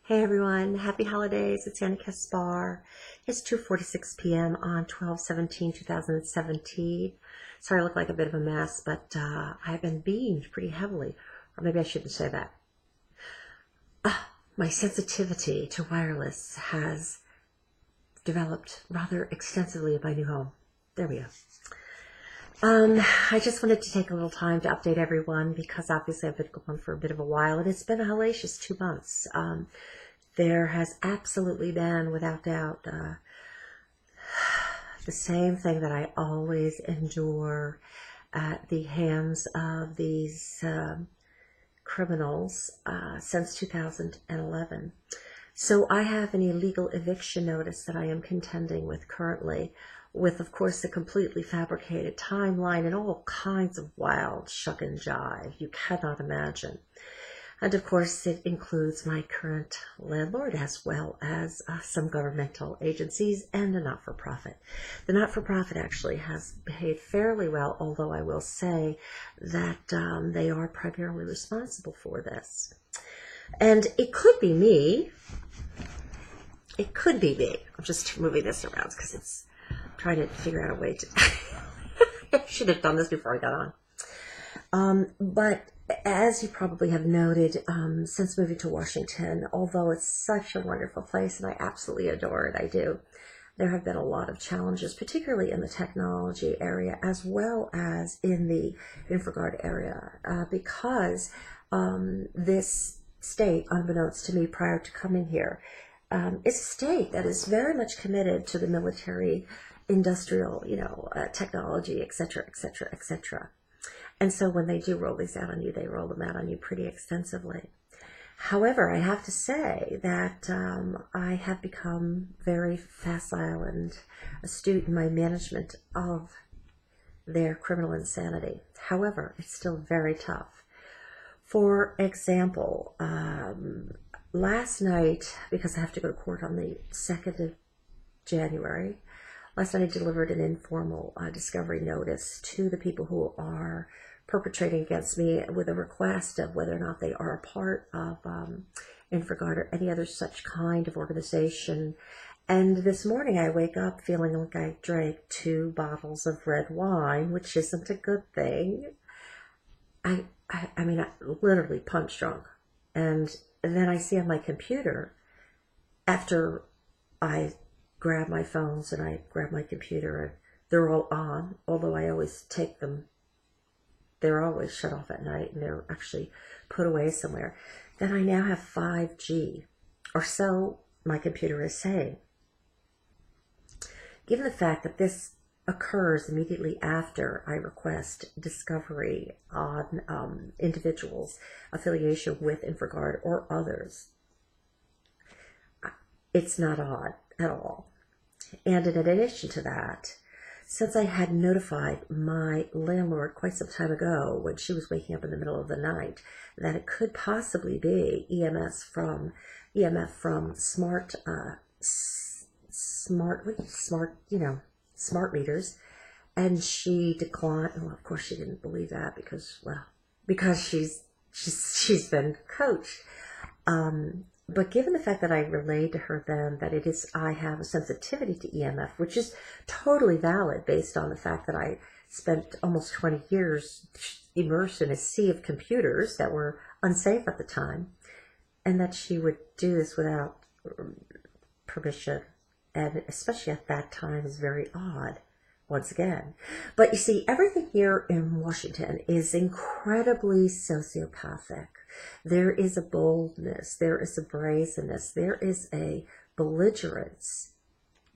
Hey everyone, happy holidays. It's AniKaspar. It's 2:46 p.m. on 12/17/2017. Sorry I look like a bit of a mess, but I've been beamed pretty heavily. Or maybe I shouldn't say that. My sensitivity to wireless has developed rather extensively in my new home. There we go. I just wanted to take a little time to update everyone because obviously I've been gone for a bit of a while and it's been a hellacious 2 months. There has absolutely been, without doubt, the same thing that I always endure at the hands of these criminals since 2011. So I have an illegal eviction notice that I am contending with currently, with, of course, a completely fabricated timeline and all kinds of wild shuck and jive you cannot imagine. And of course, it includes my current landlord as well as some governmental agencies and a not-for-profit. The not-for-profit actually has behaved fairly well, although I will say that they are primarily responsible for this. And it could be me. It could be me. I'm just moving this around because it's trying to figure out a way to... I should have done this before I got on. But as you probably have noted, since moving to Washington, although it's such a wonderful place and I absolutely adore it, I do, there have been a lot of challenges, particularly in the technology area as well as in the InfraGard area, because this state, unbeknownst to me prior to coming here, is a state that is very much committed to the military, industrial, technology, et cetera, et cetera, et cetera. And so when they do roll these out on you, they roll them out on you pretty extensively. However, I have to say that I have become very facile and astute in my management of their criminal insanity. However, it's still very tough. For example, last night, because I have to go to court on the 2nd of January, last night I delivered an informal discovery notice to the people who are perpetrating against me with a request of whether or not they are a part of InfraGard or any other such kind of organization. And this morning I wake up feeling like I drank 2 bottles of red wine, which isn't a good thing. I mean, I literally punch drunk. And then I see on my computer, after I grab my phones and I grab my computer, and they're all on, although I always take them, they're always shut off at night and they're actually put away somewhere. Then I now have 5G, or so my computer is saying. Given the fact that this occurs immediately after I request discovery on individuals' affiliation with InfraGard or others, it's not odd at all. And in addition to that, since I had notified my landlord quite some time ago when she was waking up in the middle of the night that it could possibly be EMF from smart meters, and she declined. Well, of course she didn't believe that because she's been coached. But given the fact that I relayed to her then that I have a sensitivity to EMF, which is totally valid based on the fact that I spent almost 20 years immersed in a sea of computers that were unsafe at the time, and that she would do this without permission, and especially at that time, is very odd. Once again. But you see, everything here in Washington is incredibly sociopathic. There is a boldness, there is a brazenness, there is a belligerence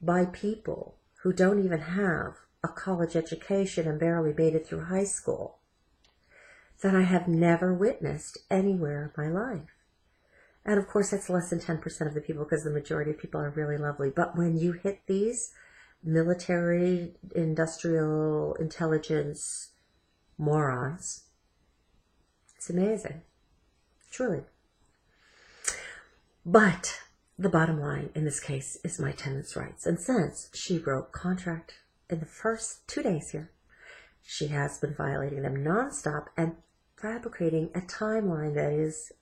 by people who don't even have a college education and barely made it through high school that I have never witnessed anywhere in my life. And of course, that's less than 10% of the people because the majority of people are really lovely. But when you hit these military, industrial, intelligence morons, it's amazing, truly. But the bottom line in this case is my tenant's rights. And since she broke contract in the first 2 days here, she has been violating them nonstop and fabricating a timeline that is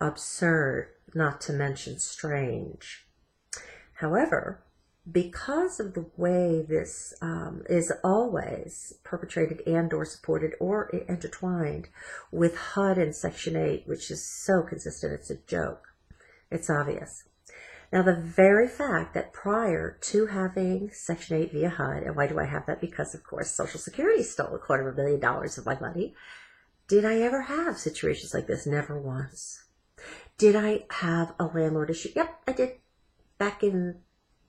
absurd, not to mention strange. However, because of the way this is always perpetrated and or supported or intertwined with HUD and Section 8, which is so consistent, it's a joke. It's obvious. Now, the very fact that prior to having Section 8 via HUD, and why do I have that? Because, of course, Social Security stole $250,000 of my money. Did I ever have situations like this? Never once. Did I have a landlord issue? Yep, I did. Back in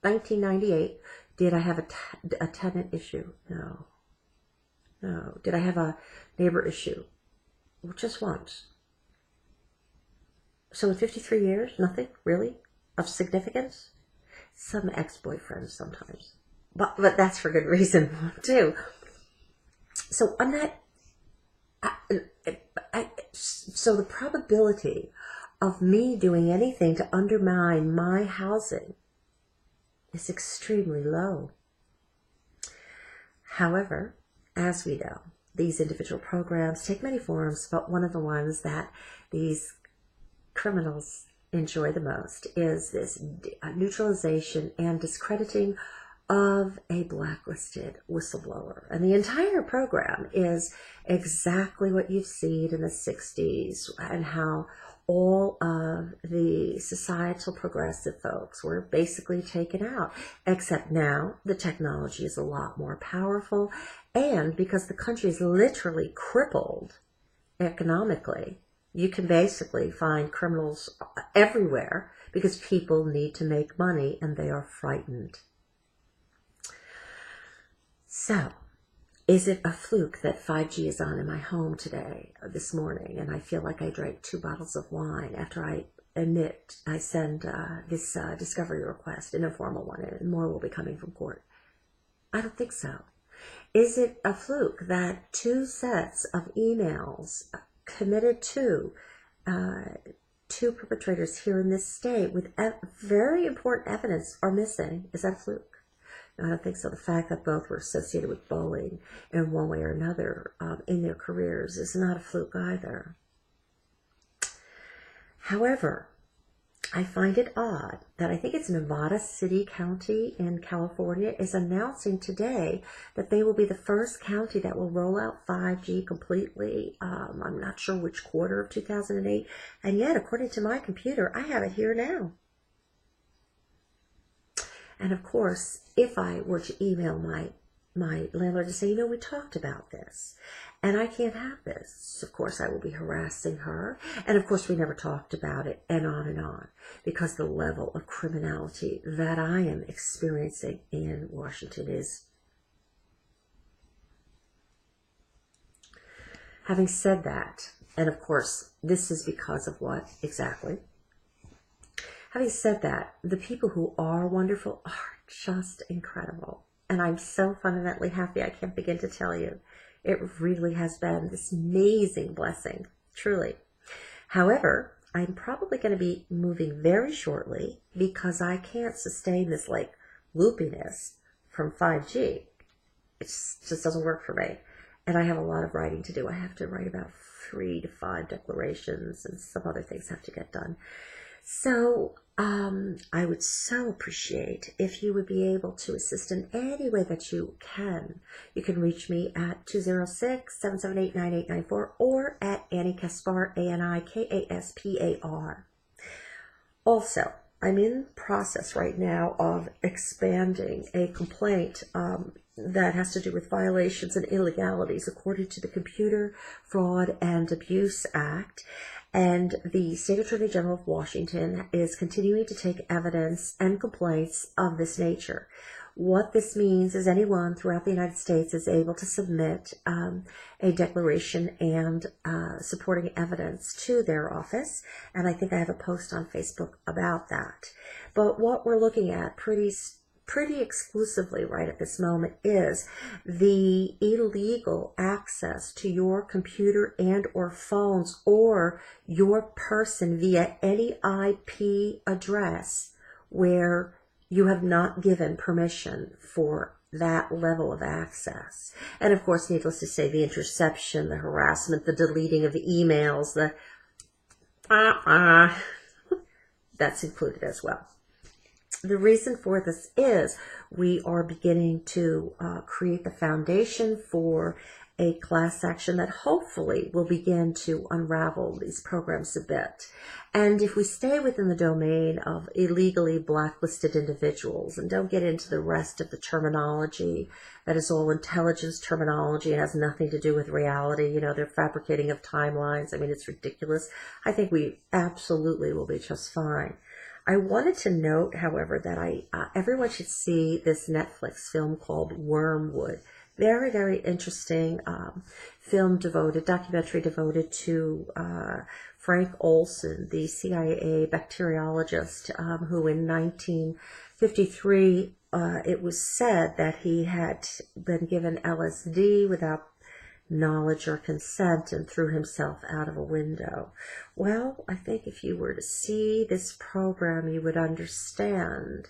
1998, did I have a tenant issue? No. No. Did I have a neighbor issue? Well, just once. So in 53 years, nothing really of significance? Some ex-boyfriends sometimes. But that's for good reason, too. So I'm not... so the probability of me doing anything to undermine my housing is extremely low. However, as we know, these individual programs take many forms, but one of the ones that these criminals enjoy the most is this neutralization and discrediting of a blacklisted whistleblower. And the entire program is exactly what you've seen in the 60s and how all of the societal progressive folks were basically taken out, except now the technology is a lot more powerful, and because the country is literally crippled economically, you can basically find criminals everywhere because people need to make money and they are frightened. So, is it a fluke that 5G is on in my home today, this morning, and I feel like I drank 2 bottles of wine after I send this discovery request, an informal one, and more will be coming from court? I don't think so. Is it a fluke that 2 sets of emails committed to 2 perpetrators here in this state with very important evidence are missing? Is that a fluke? No, I don't think so. The fact that both were associated with bowling in one way or another in their careers is not a fluke either. However, I find it odd that I think it's Nevada City County in California is announcing today that they will be the first county that will roll out 5G completely. I'm not sure which quarter of 2008. And yet, according to my computer, I have it here now. And of course, if I were to email my landlord to say, you know, we talked about this, and I can't have this, of course, I will be harassing her. And of course, we never talked about it, and on, because the level of criminality that I am experiencing in Washington is. Having said that, and of course, this is because of what exactly? Having said that, the people who are wonderful are just incredible. And I'm so fundamentally happy, I can't begin to tell you. It really has been this amazing blessing, truly. However, I'm probably going to be moving very shortly because I can't sustain this like loopiness from 5G. It just doesn't work for me. And I have a lot of writing to do. I have to write about 3 to 5 declarations and some other things have to get done. So I would so appreciate if you would be able to assist in any way that you can. You can reach me at 206-778-9894 or at AniKaspar, AniKaspar. Also, I'm in the process right now of expanding a complaint that has to do with violations and illegalities according to the Computer Fraud and Abuse Act. And the State Attorney General of Washington is continuing to take evidence and complaints of this nature. What this means is anyone throughout the United States is able to submit a declaration and supporting evidence to their office. And I think I have a post on Facebook about that. But what we're looking at pretty exclusively right at this moment is the illegal access to your computer and or phones or your person via any IP address where you have not given permission for that level of access. And of course, needless to say, the interception, the harassment, the deleting of the emails, the That's included as well. The reason for this is we are beginning to create the foundation for a class action that hopefully will begin to unravel these programs a bit. And if we stay within the domain of illegally blacklisted individuals and don't get into the rest of the terminology, that is all intelligence terminology, it has nothing to do with reality, you know, they're fabricating of timelines. I mean, it's ridiculous. I think we absolutely will be just fine. I wanted to note, however, that everyone should see this Netflix film called Wormwood. Very, very interesting documentary devoted to Frank Olson, the CIA bacteriologist, who in 1953, it was said that he had been given LSD without knowledge or consent and threw himself out of a window. Well, I think if you were to see this program, you would understand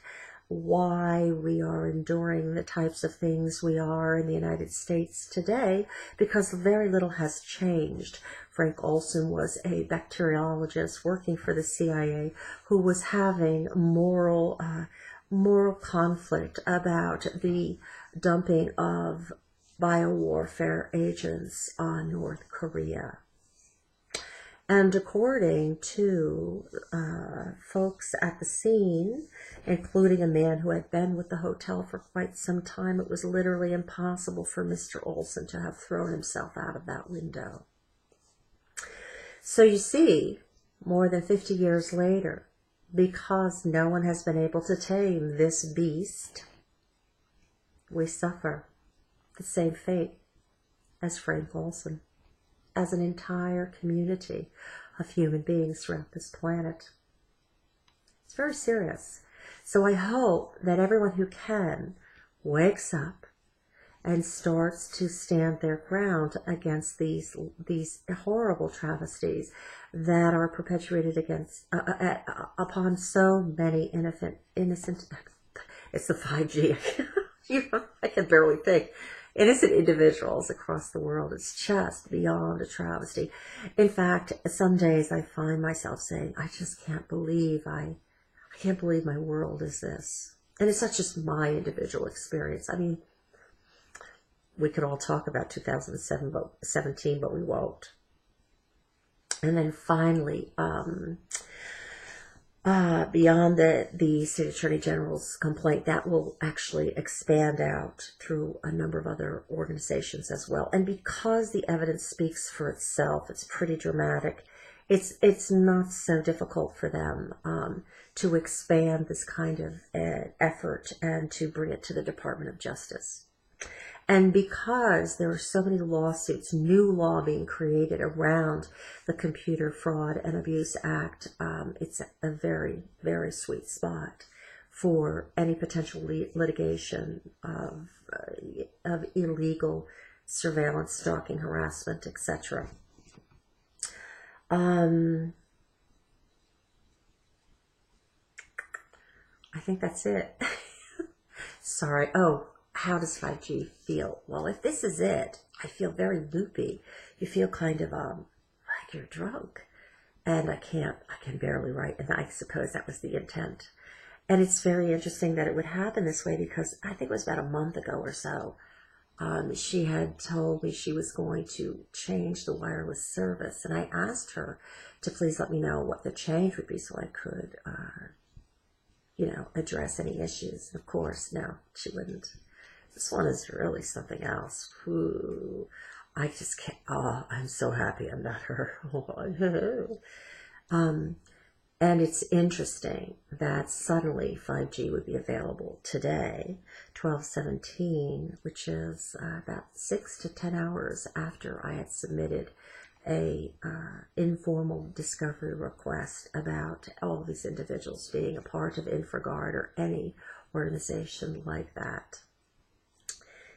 why we are enduring the types of things we are in the United States today, because very little has changed. Frank Olson was a bacteriologist working for the CIA who was having moral conflict about the dumping of biowarfare agents on North Korea. And according to folks at the scene, including a man who had been with the hotel for quite some time, it was literally impossible for Mr. Olson to have thrown himself out of that window. So you see, more than 50 years later, because no one has been able to tame this beast, we suffer the same fate as Frank Olson, as an entire community of human beings throughout this planet. It's very serious. So I hope that everyone who can wakes up and starts to stand their ground against these horrible travesties that are perpetuated against upon so many innocent. It's the 5G. I can barely think. Innocent individuals across the world. It's just beyond a travesty. In fact, some days I find myself saying, I just can't believe I can't believe my world is this. And it's not just my individual experience. I mean, we could all talk about 2017, but we won't. And then finally, beyond the State Attorney General's complaint, that will actually expand out through a number of other organizations as well. And because the evidence speaks for itself, it's pretty dramatic. It's not so difficult for them to expand this kind of effort and to bring it to the Department of Justice. And because there are so many lawsuits, new law being created around the Computer Fraud and Abuse Act, it's a very, very sweet spot for any potential litigation of illegal surveillance, stalking, harassment, etc. I think that's it. Sorry. Oh. How does 5G feel? Well, if this is it, I feel very loopy. You feel kind of like you're drunk. And I can barely write. And I suppose that was the intent. And it's very interesting that it would happen this way because I think it was about a month ago or so. She had told me she was going to change the wireless service. And I asked her to please let me know what the change would be so I could, address any issues. Of course, no, she wouldn't. This one is really something else. Ooh, I just can't. Oh, I'm so happy I'm not her. And it's interesting that suddenly 5G would be available today, 12/17, which is about 6 to 10 hours after I had submitted a informal discovery request about all these individuals being a part of InfraGard or any organization like that.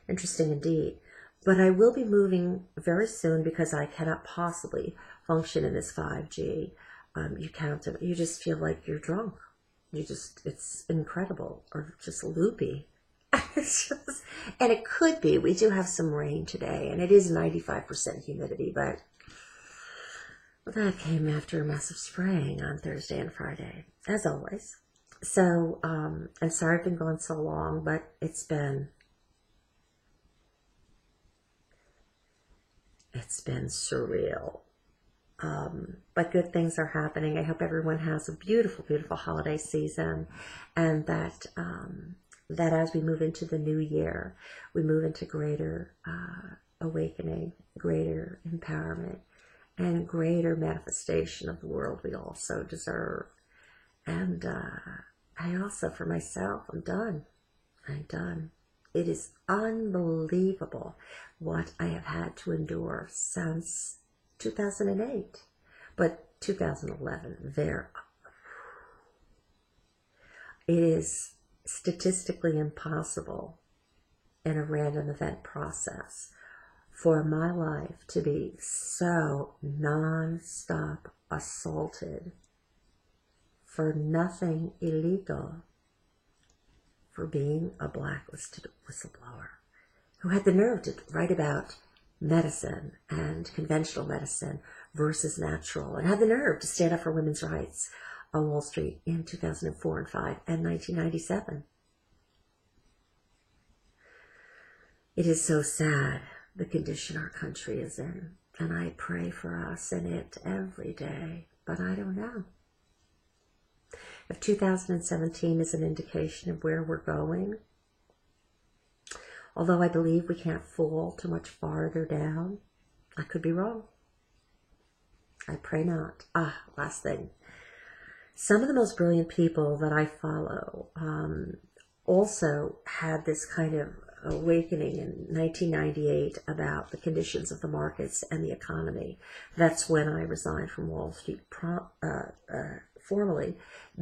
Interesting indeed. But I will be moving very soon because I cannot possibly function in this 5G. You just feel like you're drunk. It's incredible or just loopy. And it could be. We do have some rain today and it is 95% humidity, but Well, that came after a massive spraying on Thursday and Friday, as always. So, I'm sorry I've been gone so long, but it's been surreal. But good things are happening. I hope everyone has a beautiful, beautiful holiday season, and that that as we move into the new year, we move into greater awakening, greater empowerment, and greater manifestation of the world we all so deserve. And I also, for myself, I'm done. I'm done. It is unbelievable what I have had to endure since 2008, but 2011, it is statistically impossible in a random event process for my life to be so non-stop assaulted for nothing illegal, for being a blacklisted whistleblower who had the nerve to write about medicine and conventional medicine versus natural, and had the nerve to stand up for women's rights on Wall Street in 2004 and 5 and 1997. It is so sad, the condition our country is in, and I pray for us in it every day, but I don't know. If 2017 is an indication of where we're going, although I believe we can't fall too much farther down, I could be wrong. I pray not. Last thing. Some of the most brilliant people that I follow also had this kind of awakening in 1998 about the conditions of the markets and the economy. That's when I resigned from Wall Street formally,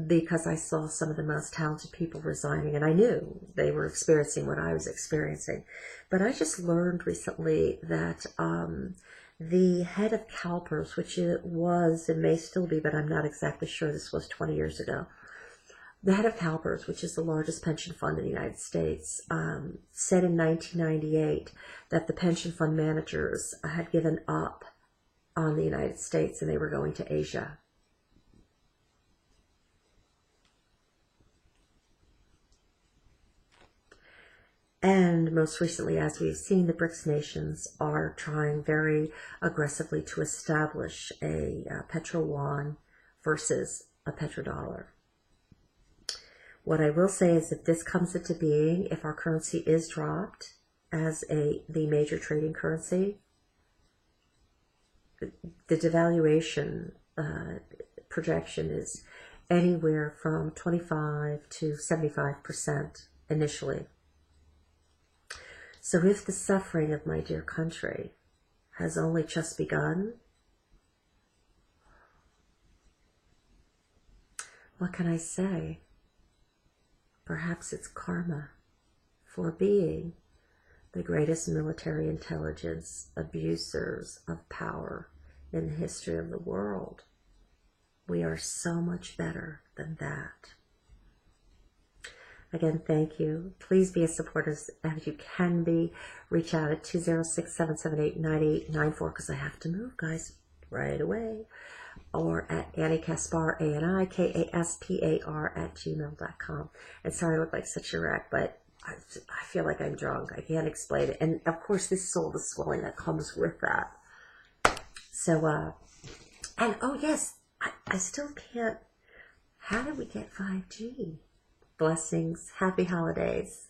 because I saw some of the most talented people resigning, and I knew they were experiencing what I was experiencing. But I just learned recently that the head of CalPERS, which it was and may still be, but I'm not exactly sure, this was 20 years ago, the head of CalPERS, which is the largest pension fund in the United States, said in 1998 that the pension fund managers had given up on the United States and they were going to Asia. And most recently, as we've seen, the BRICS nations are trying very aggressively to establish a petro-yuan versus a petrodollar. What I will say is, if this comes into being, if our currency is dropped as the major trading currency, the devaluation projection is anywhere from 25 to 75% initially. So if the suffering of my dear country has only just begun, what can I say? Perhaps it's karma for being the greatest military intelligence abusers of power in the history of the world. We are so much better than that. Again, thank you. Please be as supportive as you can be. Reach out at 206-778-9894, because I have to move, guys, right away. Or at AniKaspar, ANIKASPAR @gmail.com. And sorry I look like such a wreck, but I feel like I'm drunk. I can't explain it. And of course, this is all the swelling that comes with that. So, and oh yes, I still can't. How did we get 5G? Blessings. Happy holidays.